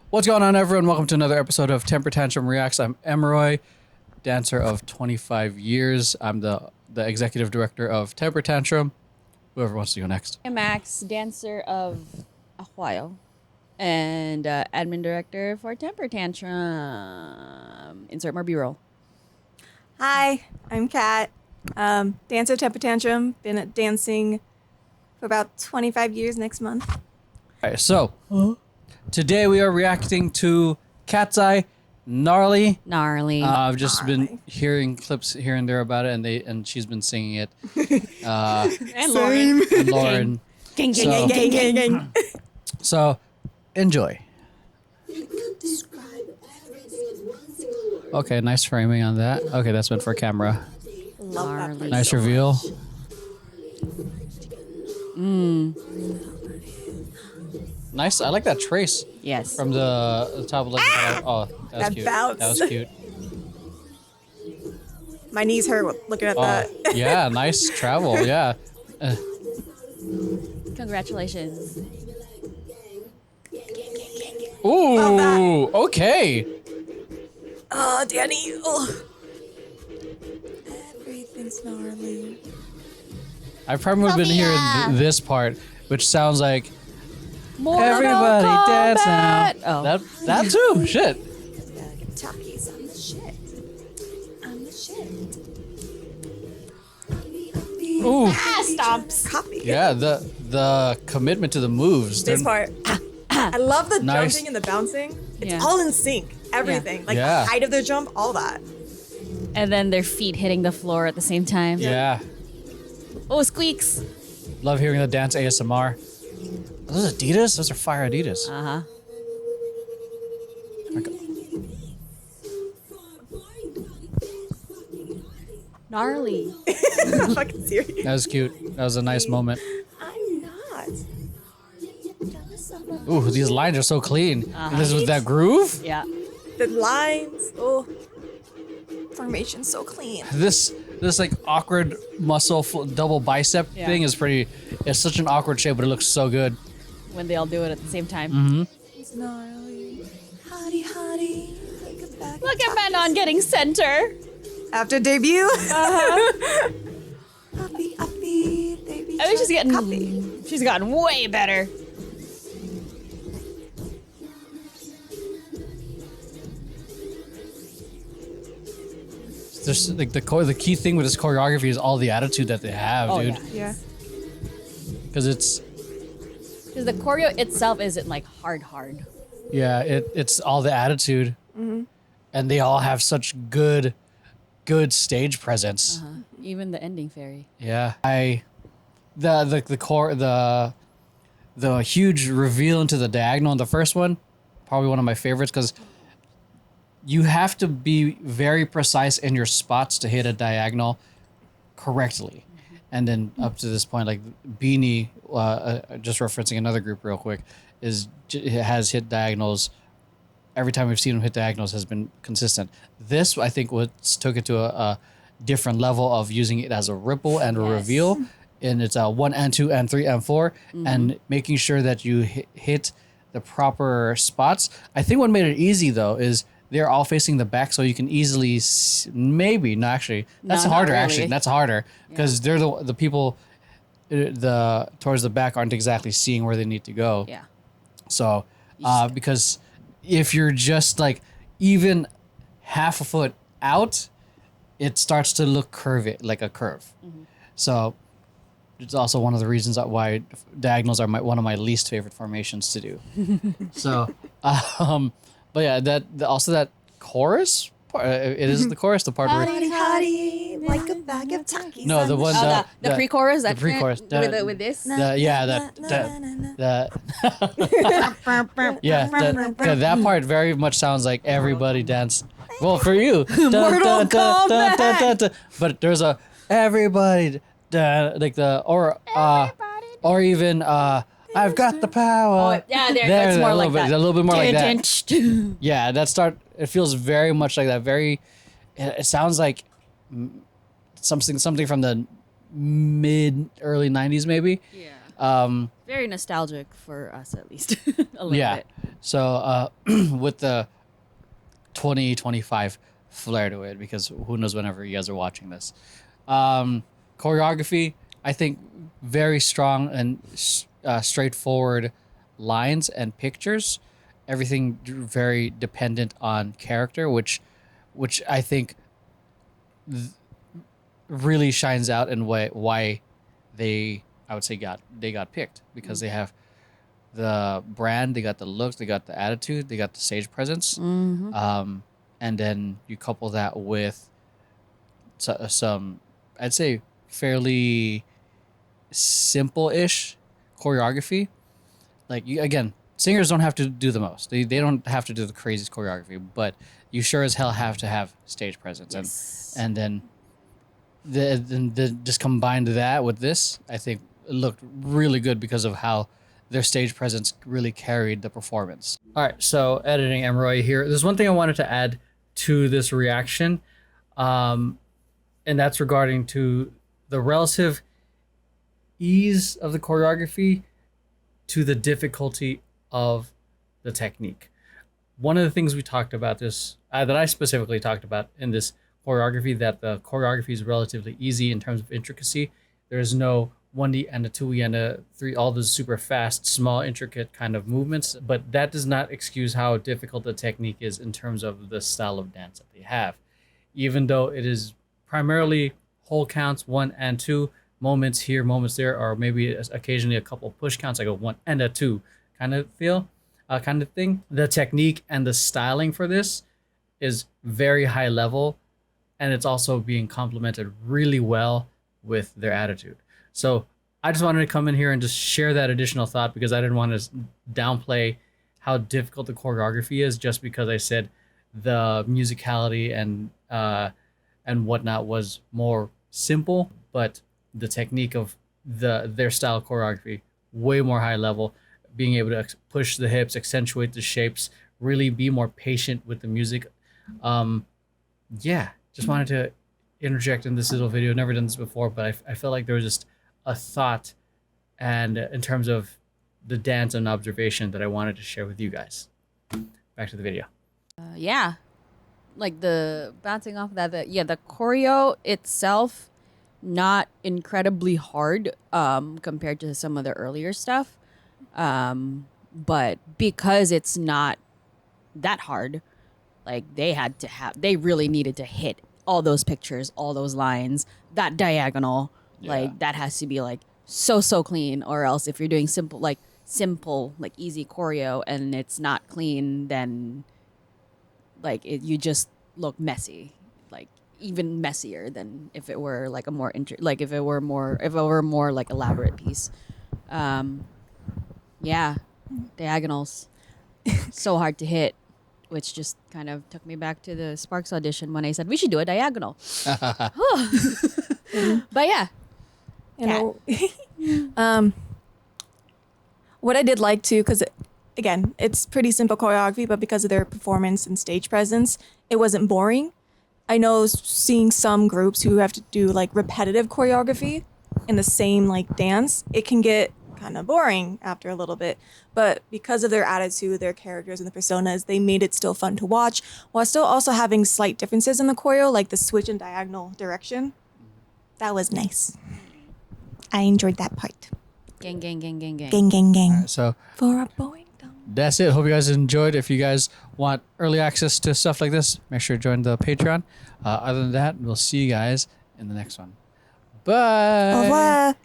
What's going on, everyone? Welcome to another episode of Temper Tantrum Reacts. I'm Emeroy, dancer of 25 years. I'm the executive director of Temper Tantrum. Whoever wants to go next. I'm Max, dancer of a while, and admin director for Temper Tantrum. Insert more B-roll. Hi, I'm Kat, dancer of Temper Tantrum. Been at dancing for about 25 years next month. All right, so today we are reacting to KATSEYE, Gnarly. Gnarly. I've just been hearing clips here and there about it, and she's been singing it. And Lauren. And Lauren. Gang, So- gang, gang, gang, gang. So, enjoy. Okay, nice framing on that. Okay, that's meant for camera. Love that Gnarly. part Nice so reveal. Nice. I like that trace Yes. from the top left. Oh, that was That cute. bounce. That was cute. My knees hurt looking at Oh, that. yeah, nice travel. Yeah. Congratulations. Ooh, okay. Oh, Danny. Oh. Everything's gnarly. I've probably been hearing this part, which sounds like Mortal everybody dance now. Kombat. Oh. That too. Shit. Talkies, I'm the shit. I'm the shit. Ooh. Stomps. Copy. Yeah, the commitment to the moves. This They're- part. I love the Nice. jumping and the bouncing. It's Yeah. all in sync. Everything. Like Yeah. the height of their jump, all that. And then their feet hitting the floor at the same time. Yeah. Oh, squeaks. Love hearing the dance ASMR. Are those Adidas? Those are fire Adidas. Uh-huh. Gnarly. I'm fucking serious. That was cute. That was a nice moment. I'm not. Ooh, these lines are so clean. Uh-huh. This was that groove. Yeah. The lines. Oh. Formation's so clean. This like awkward muscle double bicep Yeah. thing is pretty. It's such an awkward shape, but it looks so good. When they all do it at the same time. Mm-hmm. It's gnarly. Hottie, hottie. Take it back. Look at Manon getting center. After debut. Uh-huh. Uppy, uppy, baby. I think she's getting. Copy. She's gotten way better. There's like the key thing with this choreography is all the attitude that they have, Oh, dude. yeah. Yeah. Because it's Because the choreo itself isn't like hard. it's all the attitude, and they all have such good stage presence. Even the ending fairy. Yeah, the huge reveal into the diagonal in the first one, probably one of my favorites because you have to be very precise in your spots to hit a diagonal correctly, and then up to this point, like Beanie, just referencing another group real quick, has hit diagonals. Every time we've seen him hit diagonals has been consistent. This, I think, took it to a different level of using it as a ripple and a Yes. reveal. And it's a 1 and 2 and 3 and 4, and making sure that you hit the proper spots. I think what made it easy though is they're all facing the back, so you can easily maybe no, actually that's No, not harder. really. Actually, that's harder because they're the people towards the back aren't exactly seeing where they need to go. Yeah. So, because if you're just like even half a foot out, it starts to look curvy, like a curve. So, it's also one of the reasons why diagonals are one of my least favorite formations to do. So, but yeah, also that chorus part, it is the chorus, the part where Hottie, hottie. Like a bag of Takis. no, the one Oh, the pre-chorus. the That pre-chorus with this. that that part very much sounds like everybody dance. Well, for you, Mortal Kombat. but there's a everybody like the or even I've got the power. Oh, yeah, it's more like that. A little bit more like that. Yeah, it feels very much like that. It sounds like something from the early 90s maybe. Yeah. Very nostalgic for us, at least a little Yeah. bit. So with the 2025 flair to it, because who knows whenever you guys are watching this. Choreography, I think, very strong and straightforward lines and pictures. Everything very dependent on character, which I think really shines out in why they, I would say, got picked, because they have the brand, they got the looks, they got the attitude, they got the stage presence, and then you couple that with some, I'd say, fairly simple-ish choreography. Like, again, singers don't have to do the most. They don't have to do the craziest choreography, but you sure as hell have to have stage presence. Yes. And then just combined that with this, I think it looked really good because of how their stage presence really carried the performance. All right, so editing Emeroy here. There's one thing I wanted to add to this reaction, and that's regarding to the relative ease of the choreography to the difficulty of the technique. One of the things we talked about this, that I specifically talked about in this choreography, that the choreography is relatively easy in terms of intricacy. There's no 1D and a 2E and a 3, all those super fast, small, intricate kind of movements, but that does not excuse how difficult the technique is in terms of the style of dance that they have. Even though it is primarily whole counts, 1 and 2, moments here, moments there, or maybe occasionally a couple push counts, like a 1 and a 2 kind of feel, kind of thing. The technique and the styling for this is very high level, and it's also being complemented really well with their attitude. So I just wanted to come in here and just share that additional thought, because I didn't want to downplay how difficult the choreography is just because I said the musicality and whatnot was more simple, but the technique of their style of choreography way more high level, being able to push the hips, accentuate the shapes, really be more patient with the music. Yeah, just wanted to interject in this little video. Never done this before, but I felt like there was just a thought, and in terms of the dance and observation, that I wanted to share with you guys. Back to the video. Yeah, like the bouncing off that, the choreo itself, not incredibly hard compared to some of the earlier stuff, but because it's not that hard, like they really needed to hit all those pictures, all those lines, that diagonal, like that has to be like so clean, or else if you're doing simple like easy choreo and it's not clean, then like you just look messy, like even messier than if it were like a more if it were more like elaborate piece. Yeah, diagonals so hard to hit, which just kind of took me back to the Sparks audition when I said we should do a diagonal. But yeah, what I did like too, because again, it's pretty simple choreography, but because of their performance and stage presence, it wasn't boring. I know seeing some groups who have to do like repetitive choreography in the same like dance, it can get kind of boring after a little bit. But because of their attitude, their characters, and the personas, they made it still fun to watch, while still also having slight differences in the choreo, like the switch in diagonal direction. That was nice. I enjoyed that part. gang. Gang, gang, gang. So For a Boeing dome. that's it. Hope you guys enjoyed. If you guys want early access to stuff like this, make sure to join the Patreon. Other than that, we'll see you guys in the next one. Bye. Au revoir.